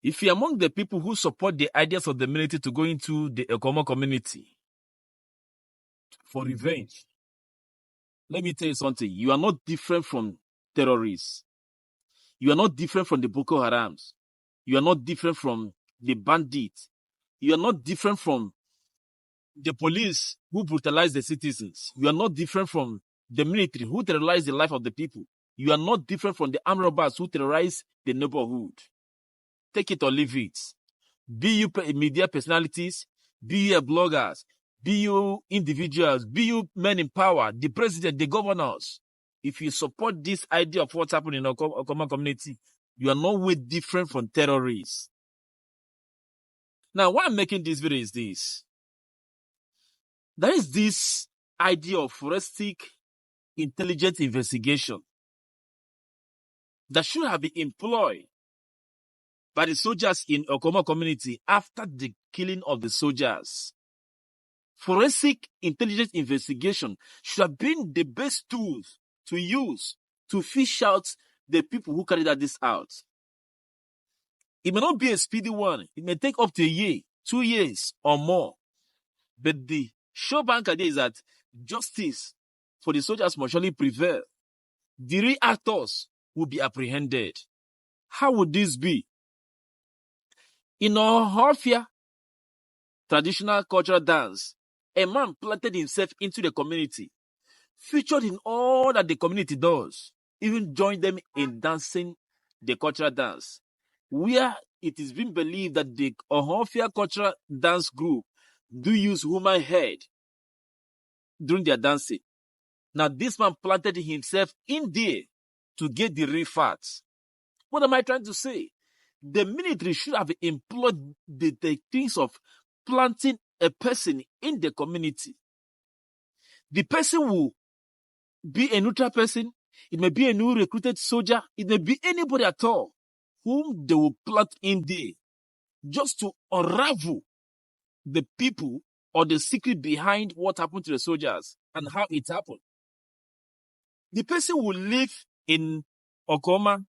If you're among the people who support the ideas of the military to go into the Ekoma community for revenge, let me tell you something. You are not different from terrorists. You are not different from the Boko Harams. You are not different from the bandits. You are not different from the police who brutalize the citizens. You are not different from the military who terrorize the life of the people. You are not different from the armed robbers who terrorize the neighborhood. Take it or leave it. Be you media personalities, be you bloggers, be you individuals, be you men in power, the president, the governors. If you support this idea of what's happening in our common community, you are no way different from terrorists. Now, why I'm making this video is this. There is this idea of forensic intelligence investigation that should have been employed by the soldiers in Okoma community after the killing of the soldiers. Forensic intelligence investigation should have been the best tools to use to fish out the people who carried this out. It may not be a speedy one. It may take up to a year, 2 years or more. But the sure bank idea is that justice for the soldiers must surely prevail. The real actors will be apprehended. How would this be? In Ohafia traditional cultural dance, a man planted himself into the community, featured in all that the community does, even joined them in dancing the cultural dance, where it is being believed that the Ohafia cultural dance group do use human head during their dancing. Now, this man planted himself in there to get the real facts. What am I trying to say? The military should have employed the techniques of planting a person in the community. The person will be a neutral person. It may be a new recruited soldier. It may be anybody at all whom they will plant in there just to unravel the people or the secret behind what happened to the soldiers and how it happened. The person will live in Okoma,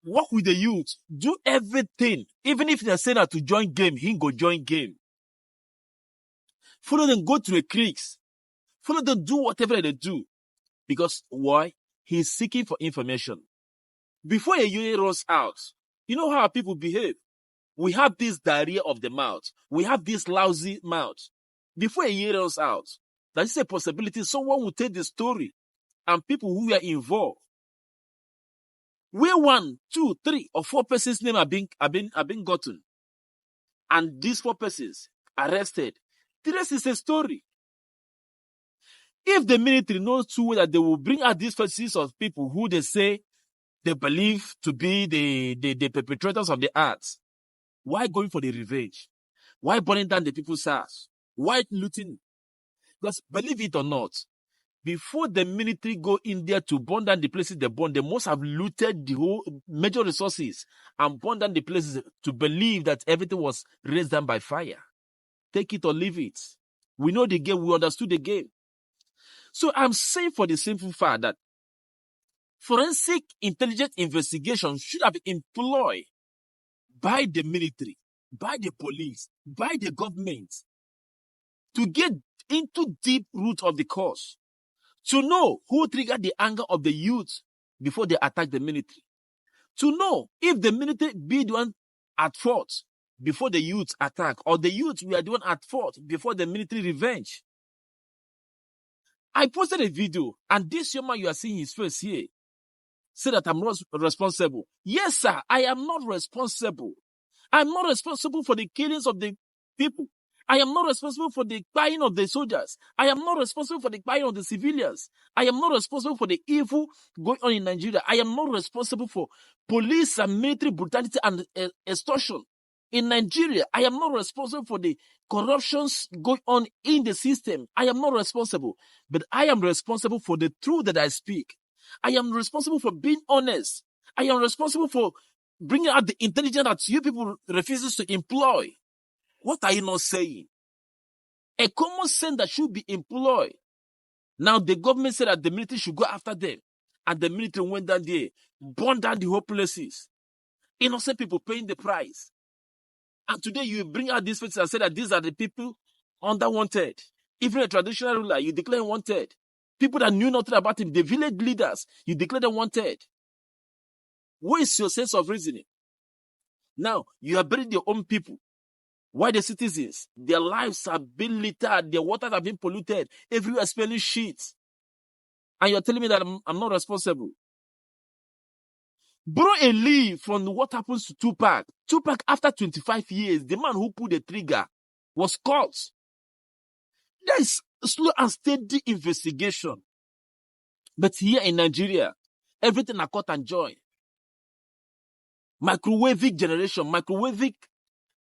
work with the youth, do everything. Even if they say that to join game, he go join game. Follow them go to the creeks. Follow them do whatever they do. Because why? He's seeking for information. Before a year runs out, you know how people behave. We have this diarrhea of the mouth. We have this lousy mouth. Before a year runs out, there is a possibility someone will take the story and people who are involved. Where 1, 2, 3, or 4 persons' names have been gotten, and these 4 persons arrested, the rest is a story. If the military knows too well that they will bring out these faces of people who they say they believe to be the perpetrators of the acts, why going for the revenge? Why burning down the people's house? Why looting? Because believe it or not, before the military go in there to burn down the places they burn, they must have looted the whole major resources and burned down the places to believe that everything was raised down by fire. Take it or leave it. We know the game. We understood the game. So I'm saying for the simple fact that forensic intelligence investigation should have been employed by the military, by the police, by the government to get into deep root of the cause, to know who triggered the anger of the youth before they attack the military, to know if the military be the one at fault before the youth attack, or the youth were the one at fault before the military revenge. I posted a video, and this young man you are seeing his face here said that I'm not responsible. Yes, sir, I am not responsible. I'm not responsible for the killings of the people. I am not responsible for the dying of the soldiers. I am not responsible for the dying of the civilians. I am not responsible for the evil going on in Nigeria. I am not responsible for police and military brutality and extortion in Nigeria. I am not responsible for the corruptions going on in the system. I am not responsible. But I am responsible for the truth that I speak. I am responsible for being honest. I am responsible for bringing out the intelligence that you people refuses to employ. What are you not saying? A common sense that should be employed. Now the government said that the military should go after them. And the military went down there, burned down the whole places. Innocent people paying the price. And today you bring out these faces and say that these are the people under wanted. Even a traditional ruler, you declare wanted. People that knew nothing about him, the village leaders, you declare them wanted. Where is your sense of reasoning? Now, you have buried your own people. Why the citizens? Their lives have been littered. Their waters have been polluted. Everywhere smelling shit. And you're telling me that I'm not responsible. Borrow a leaf from what happens to Tupac. Tupac, after 25 years, the man who pulled the trigger was caught. There is slow and steady investigation. But here in Nigeria, everything are cut and joy. Microwavic generation, microwavic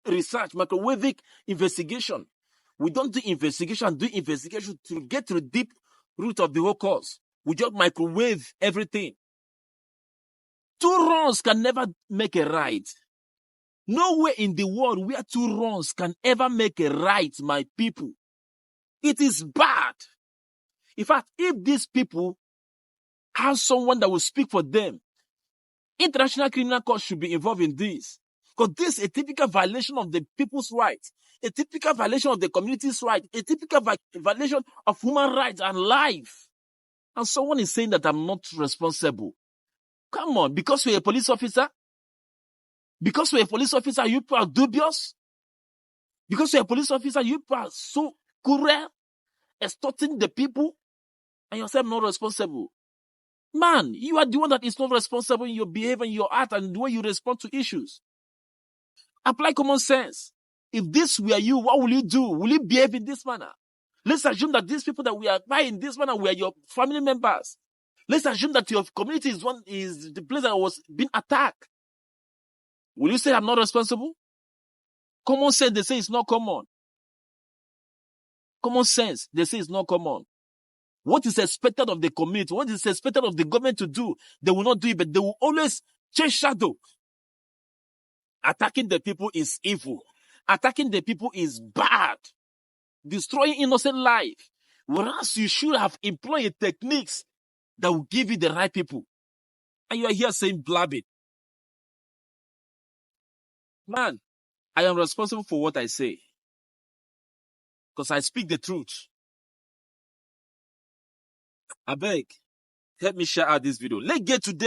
research, microwavic investigation. We don't do investigation to get to the deep root of the whole cause. We just microwave everything. Two wrongs can never make a right. Nowhere in the world where two wrongs can ever make a right, my people. It is bad. In fact, if these people have someone that will speak for them, International Criminal Court should be involved in this. Because this is a typical violation of the people's rights, a typical violation of the community's rights, a typical violation of human rights and life. And someone is saying that I'm not responsible. Come on, because you're a police officer? Because you're a police officer, you are dubious? Because you're a police officer, you are so cruel, extorting the people, and yourself not responsible. Man, you are the one that is not responsible in your behavior, in your act, and the way you respond to issues. Apply common sense. If this were you, what will you do? Will you behave in this manner? Let's assume that these people that we are buying in this manner were your family members. Let's assume that your community is the place that was being attacked. Will you say I'm not responsible? Common sense, they say it's not common. Common sense, they say it's not common. What is expected of the community, what is expected of the government to do, they will not do it, but they will always chase shadow. Attacking the people is evil. Attacking the people is bad. Destroying innocent life. Whereas you should have employed techniques that will give you the right people. And you are here saying blabbing. Man, I am responsible for what I say. Because I speak the truth. I beg, help me share out this video. Let's get to them.